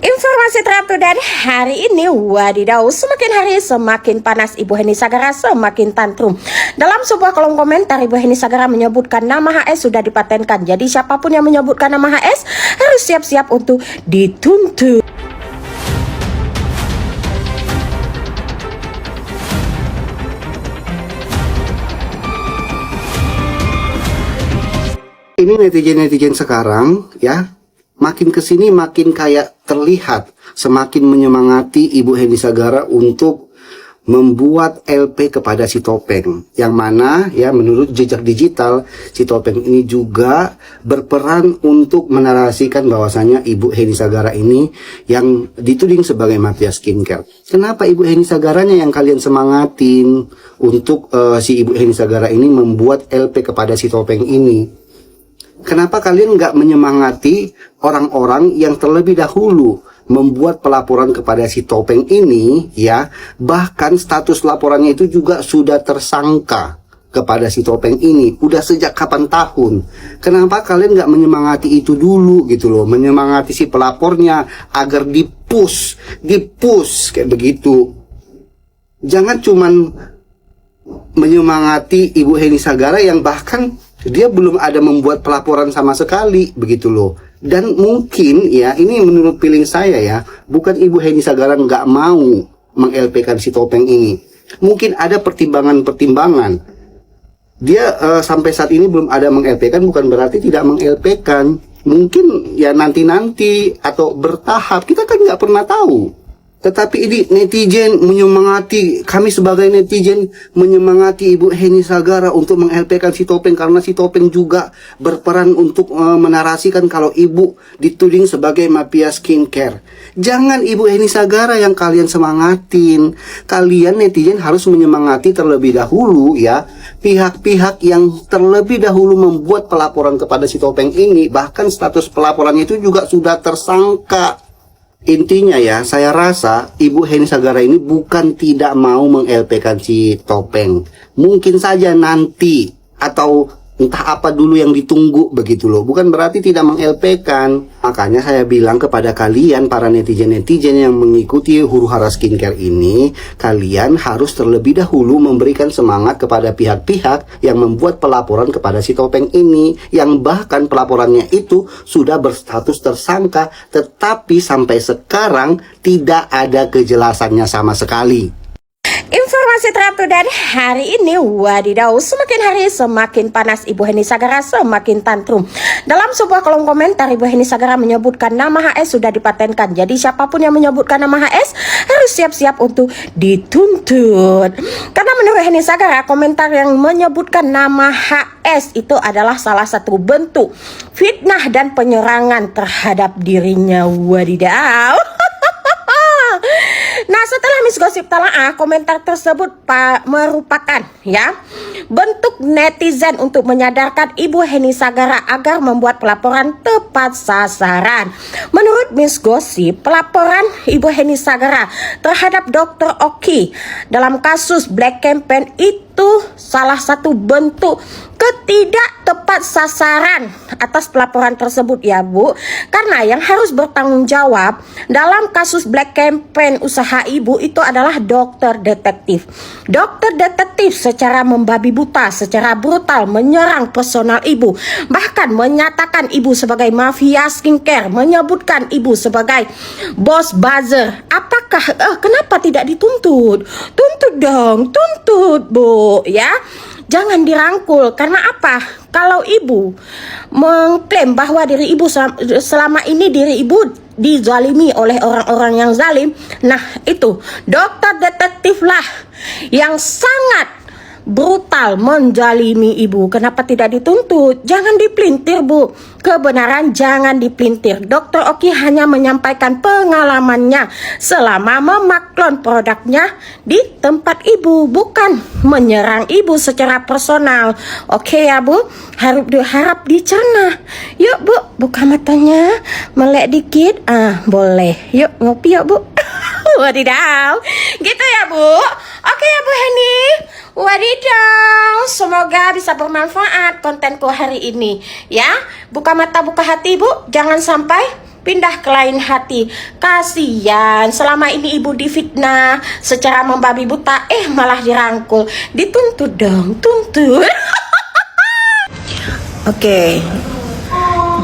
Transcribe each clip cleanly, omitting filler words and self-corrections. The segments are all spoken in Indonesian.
Informasi terupdate hari ini, wadidaw, semakin hari semakin panas. Ibu Heni Sagara semakin tantrum. Dalam sebuah kolom komentar, Ibu Heni Sagara menyebutkan nama HS sudah dipatenkan. Jadi siapapun yang menyebutkan nama HS harus siap-siap untuk dituntut. Ini netizen-netizen sekarang ya, makin kesini makin kayak terlihat semakin menyemangati Ibu Heni Sagara untuk membuat LP kepada si Topeng, yang mana ya menurut jejak digital si Topeng ini juga berperan untuk menarasikan bahwasanya Ibu Heni Sagara ini yang dituding sebagai mafia skincare. Kenapa Ibu Heni Sagaranya yang kalian semangatin untuk si Ibu Heni Sagara ini membuat LP kepada si Topeng ini? Kenapa kalian nggak menyemangati orang-orang yang terlebih dahulu membuat pelaporan kepada si Topeng ini ya, bahkan status laporannya itu juga sudah tersangka kepada si Topeng ini udah sejak kapan tahun? Kenapa kalian nggak menyemangati itu dulu gitu loh, menyemangati si pelapornya agar dipush kayak begitu. Jangan cuman menyemangati Ibu Heni Sagara yang bahkan dia belum ada membuat pelaporan sama sekali begitu loh. Dan mungkin ya, ini menurut feeling saya ya, bukan Ibu Heni Sagara nggak mau meng-LP-kan si Topeng ini. Mungkin ada pertimbangan-pertimbangan. Dia sampai saat ini belum ada meng-LP-kan bukan berarti tidak meng-LP-kan. Mungkin ya nanti-nanti atau bertahap, kita kan nggak pernah tahu. Tetapi ini netizen menyemangati, kami sebagai netizen menyemangati Ibu Heni Sagara untuk meng-LP-kan si Topeng, karena si Topeng juga berperan untuk menarasikan kalau Ibu dituding sebagai mafia skincare. Jangan Ibu Heni Sagara yang kalian semangatin. Kalian netizen harus menyemangati terlebih dahulu ya, pihak-pihak yang terlebih dahulu membuat pelaporan kepada si Topeng ini, bahkan status pelaporannya itu juga sudah tersangka. Intinya ya, saya rasa Ibu Heni Sagara ini bukan tidak mau meng-LP-kan si Topeng. Mungkin saja nanti, atau entah apa dulu yang ditunggu begitu loh. Bukan berarti tidak meng-LP-kan. Makanya saya bilang kepada kalian, para netizen-netizen yang mengikuti Huru Hara Skincare ini, kalian harus terlebih dahulu memberikan semangat kepada pihak-pihak yang membuat pelaporan kepada si Topeng ini, yang bahkan pelaporannya itu sudah berstatus tersangka, tetapi sampai sekarang tidak ada kejelasannya sama sekali. Informasi terupdate hari ini, wadidaw, semakin hari semakin panas. Ibu Heni Sagara semakin tantrum. Dalam sebuah kolom komentar, Ibu Heni Sagara menyebutkan nama HS sudah dipatenkan. Jadi siapapun yang menyebutkan nama HS harus siap-siap untuk dituntut. Karena menurut Heni Sagara, komentar yang menyebutkan nama HS itu adalah salah satu bentuk fitnah dan penyerangan terhadap dirinya. Wadidaw. Nah, setelah Miss Gosip telaah, komentar tersebut merupakan ya bentuk netizen untuk menyadarkan Ibu Heni Sagara agar membuat pelaporan tepat sasaran. Menurut Miss Gosip, pelaporan Ibu Heni Sagara terhadap Dr. Oki dalam kasus Black Campaign itu salah satu bentuk ketidak tepat sasaran atas pelaporan tersebut ya Bu. Karena yang harus bertanggung jawab dalam kasus Black Campaign usaha Ibu itu adalah dokter detektif. Dokter detektif secara membabi buta, secara brutal menyerang personal Ibu. Bahkan menyatakan Ibu sebagai mafia skincare, menyebutkan Ibu sebagai bos buzzer. Apakah kenapa tidak dituntut? Tuntut dong, tuntut Bu ya. Jangan dirangkul. Karena apa? Kalau Ibu mengklaim bahwa diri Ibu selama ini diri Ibu dizalimi oleh orang-orang yang zalim, nah itu dokter detektif lah yang sangat brutal menzalimi Ibu. Kenapa tidak dituntut? Jangan dipelintir Bu. Kebenaran jangan dipelintir. Dr. Oki hanya menyampaikan pengalamannya selama memaklon produknya di tempat Ibu, bukan menyerang Ibu secara personal. Oke ya Bu, harap dicerna. Yuk Bu, buka matanya, melek dikit. Boleh. Yuk ngopi yuk Bu. Wadidaw, gitu ya Bu. Oke ya Bu Heni. Wadidaw, semoga bisa bermanfaat kontenku hari ini ya. Buka mata buka hati Bu, jangan sampai pindah ke lain hati. Kasian, selama ini ibu difitnah secara membabi buta, malah dirangkul. Dituntut dong, tuntut. Oke,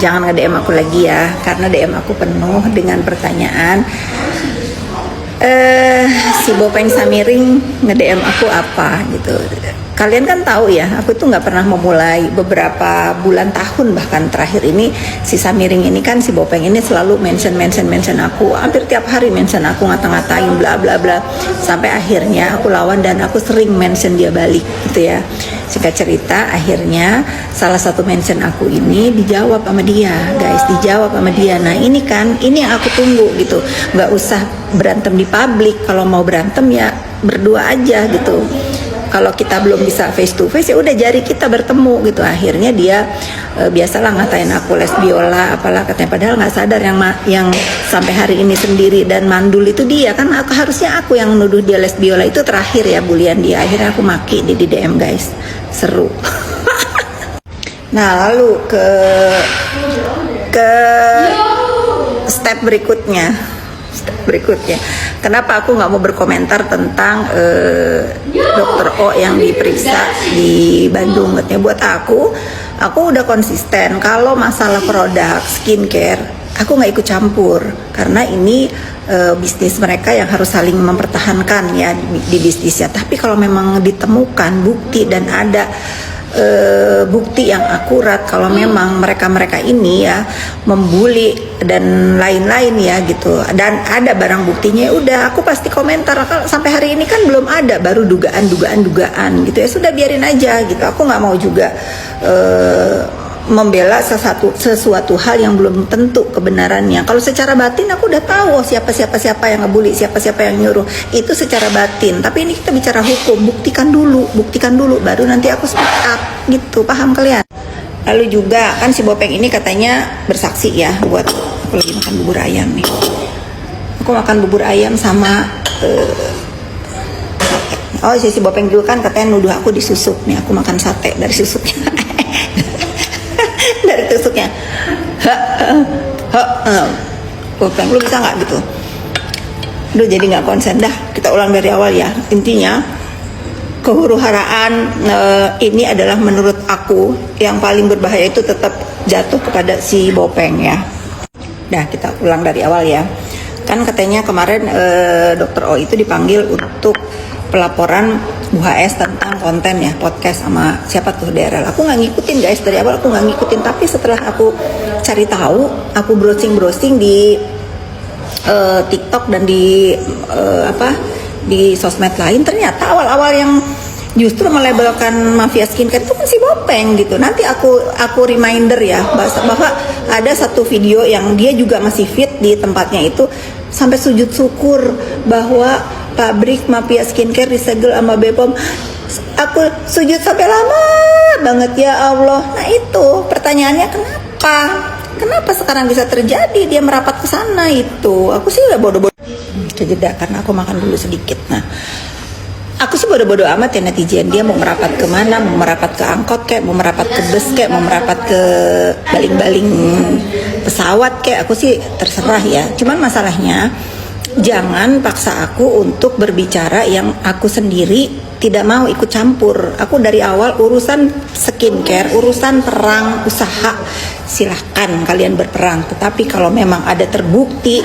jangan nge-DM aku lagi ya, karena DM aku penuh dengan pertanyaan. Si Bopeng Samiring nge-DM aku apa gitu. Kalian kan tahu ya, aku tuh nggak pernah memulai beberapa bulan tahun bahkan terakhir ini si Samiring ini kan si Bopeng ini selalu mention aku, hampir tiap hari mention aku, ngata-ngatain bla bla bla, sampai akhirnya aku lawan dan aku sering mention dia balik gitu ya. Singkat cerita, akhirnya salah satu mention aku ini dijawab sama dia, guys, dijawab sama dia. Nah ini kan, ini yang aku tunggu gitu, nggak usah berantem di publik. Kalau mau berantem ya berdua aja gitu. Kalau kita belum bisa face to face ya udah jari kita bertemu gitu. Akhirnya dia biasalah ngatain aku les biola apalah katanya, padahal nggak sadar yang sampai hari ini sendiri dan mandul itu dia kan. Harusnya aku yang nuduh dia les biola itu terakhir ya, bulian dia. Akhirnya aku maki di DM, guys, seru. Nah lalu ke step berikutnya. Kenapa aku nggak mau berkomentar tentang Dokter O yang diperiksa di Bandung? Katanya buat aku udah konsisten kalau masalah produk skincare aku nggak ikut campur, karena ini bisnis mereka yang harus saling mempertahankan ya di bisnisnya. Tapi kalau memang ditemukan bukti dan ada bukti yang akurat kalau memang mereka ini ya membuli dan lain-lain ya gitu, dan ada barang buktinya, ya udah aku pasti komentar. Sampai hari ini kan belum ada, baru dugaan gitu ya, sudah biarin aja gitu. Aku nggak mau juga membela sesuatu hal yang belum tentu kebenarannya. Kalau secara batin aku udah tahu siapa yang ngebully, siapa yang nyuruh, itu secara batin. Tapi ini kita bicara hukum, buktikan dulu baru nanti aku speak up gitu, paham kalian? Lalu juga kan si Bopeng ini katanya bersaksi ya, buat aku lagi makan bubur ayam nih. Aku makan bubur ayam sama si Bopeng juga kan katanya nuduh aku disusuk nih. Aku makan sate dari susuknya. Dari tusuknya. Bopeng, lu bisa nggak gitu? Aduh, jadi nggak konsen dah. Kita ulang dari awal ya. Intinya kehuru-haraan ini adalah menurut aku yang paling berbahaya, itu tetap jatuh kepada si Bopeng ya. Nah, kita ulang dari awal ya. Kan katanya kemarin Dokter O itu dipanggil untuk pelaporan Bu HS tentang konten ya, podcast sama siapa tuh DRL. Aku nggak ngikutin, guys, dari awal aku nggak ngikutin. Tapi setelah aku cari tahu, aku browsing di TikTok dan di sosmed lain, ternyata awal-awal yang justru melabelkan mafia skincare itu kan si Bopeng gitu. Nanti aku reminder ya bahwa ada satu video yang dia juga masih fit di tempatnya itu, sampai sujud syukur bahwa pabrik mafia skincare disegel sama BPOM. Aku sujud sampai lama banget, ya Allah. Nah itu pertanyaannya, kenapa sekarang bisa terjadi dia merapat ke sana? Itu aku sih udah bodoh-bodoh jeda karena aku makan dulu sedikit. Nah aku sih bodoh-bodoh amat ya netizen. Dia mau merapat kemana, mau merapat ke angkot kayak, mau merapat ke bus kayak, mau merapat ke baling-baling pesawat kayak, aku sih terserah ya. Cuman masalahnya jangan paksa aku untuk berbicara yang aku sendiri tidak mau ikut campur. Aku dari awal urusan skincare, urusan perang usaha, silahkan kalian berperang. Tetapi kalau memang ada terbukti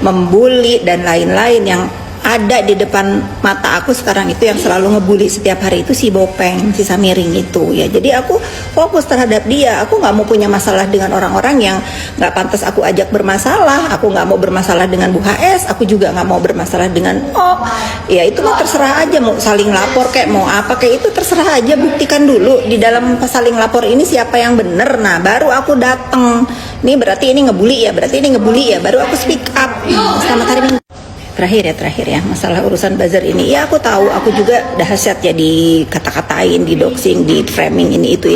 membuli dan lain-lain yang ada di depan mata aku sekarang, itu yang selalu ngebully setiap hari itu si Bopeng, si Samiring itu ya. Jadi aku fokus terhadap dia. Aku nggak mau punya masalah dengan orang-orang yang nggak pantas aku ajak bermasalah. Aku nggak mau bermasalah dengan Bu HS. Aku juga nggak mau bermasalah dengan ya itu mah terserah aja, mau saling lapor kayak mau apa kayak itu terserah aja. Buktikan dulu di dalam saling lapor ini siapa yang bener. Nah baru aku dateng. Ini berarti ini ngebully ya, baru aku speak up. Selamat hari Minggu. terakhir ya masalah urusan buzzer ini. Ya aku tahu, aku juga dahsyat ya dikata-katain, di doxing, di framing ini itu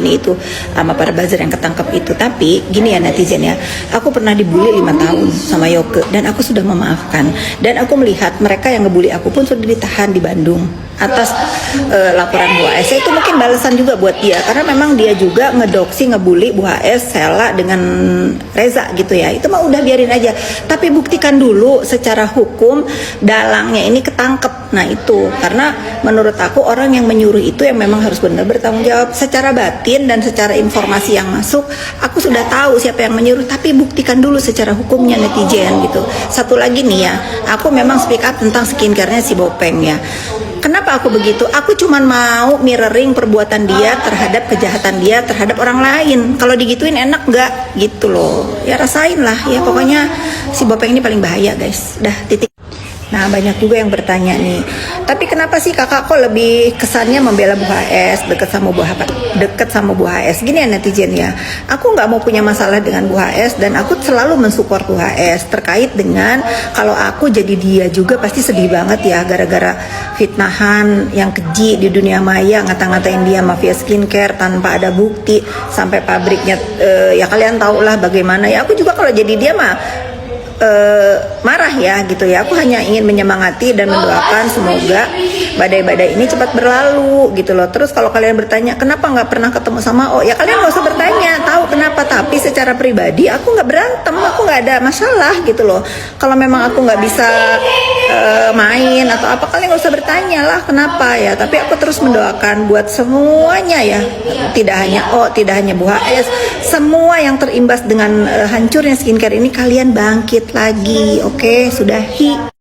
sama para buzzer yang ketangkep itu. Tapi gini ya netizen ya, aku pernah dibully 5 tahun sama Yoke dan aku sudah memaafkan. Dan aku melihat mereka yang ngebully aku pun sudah ditahan di Bandung atas laporan Bu HS. Itu mungkin balasan juga buat dia karena memang dia juga ngedoksi, ngebully Bu HS, Sela dengan Reza gitu ya. Itu mah udah biarin aja. Tapi buktikan dulu secara hukum dalangnya ini ketangkep. Nah itu karena menurut aku orang yang menyuruh itu yang memang harus benar bertanggung jawab secara batin dan secara informasi yang masuk. Aku sudah tahu siapa yang menyuruh, tapi buktikan dulu secara hukumnya netizen gitu. Satu lagi nih ya, aku memang speak up tentang skincare-nya si Bopeng ya. Kenapa aku begitu? Aku cuman mau mirroring perbuatan dia terhadap kejahatan dia terhadap orang lain. Kalau digituin enak nggak? Gitu loh. Ya rasain lah ya. Pokoknya si Bopeng ini paling bahaya guys. Dah titik. Nah banyak juga yang bertanya nih, tapi kenapa sih kakak kok lebih kesannya membela Bu HS, deket sama Bu HS? Gini ya netizen ya, aku nggak mau punya masalah dengan Bu HS dan aku selalu mensupport Bu HS terkait dengan kalau aku jadi dia juga pasti sedih banget ya gara-gara fitnahan yang keji di dunia maya, ngata-ngatain dia mafia skincare tanpa ada bukti sampai pabriknya ya kalian tau lah bagaimana ya. Aku juga kalau jadi dia mah marah ya gitu ya. Aku hanya ingin menyemangati dan mendoakan semoga badai-badai ini cepat berlalu gitu loh. Terus kalau kalian bertanya kenapa nggak pernah ketemu sama O, ya kalian nggak usah bertanya tahu kenapa. Tapi secara pribadi aku nggak berantem, aku nggak ada masalah gitu loh. Kalau memang aku nggak bisa main atau apa, kalian nggak usah bertanya lah kenapa ya. Tapi aku terus mendoakan buat semuanya ya, tidak hanya O, tidak hanya Bu HS, semua yang terimbas dengan hancurnya skincare ini, kalian bangkit lagi. Oke, sudahi.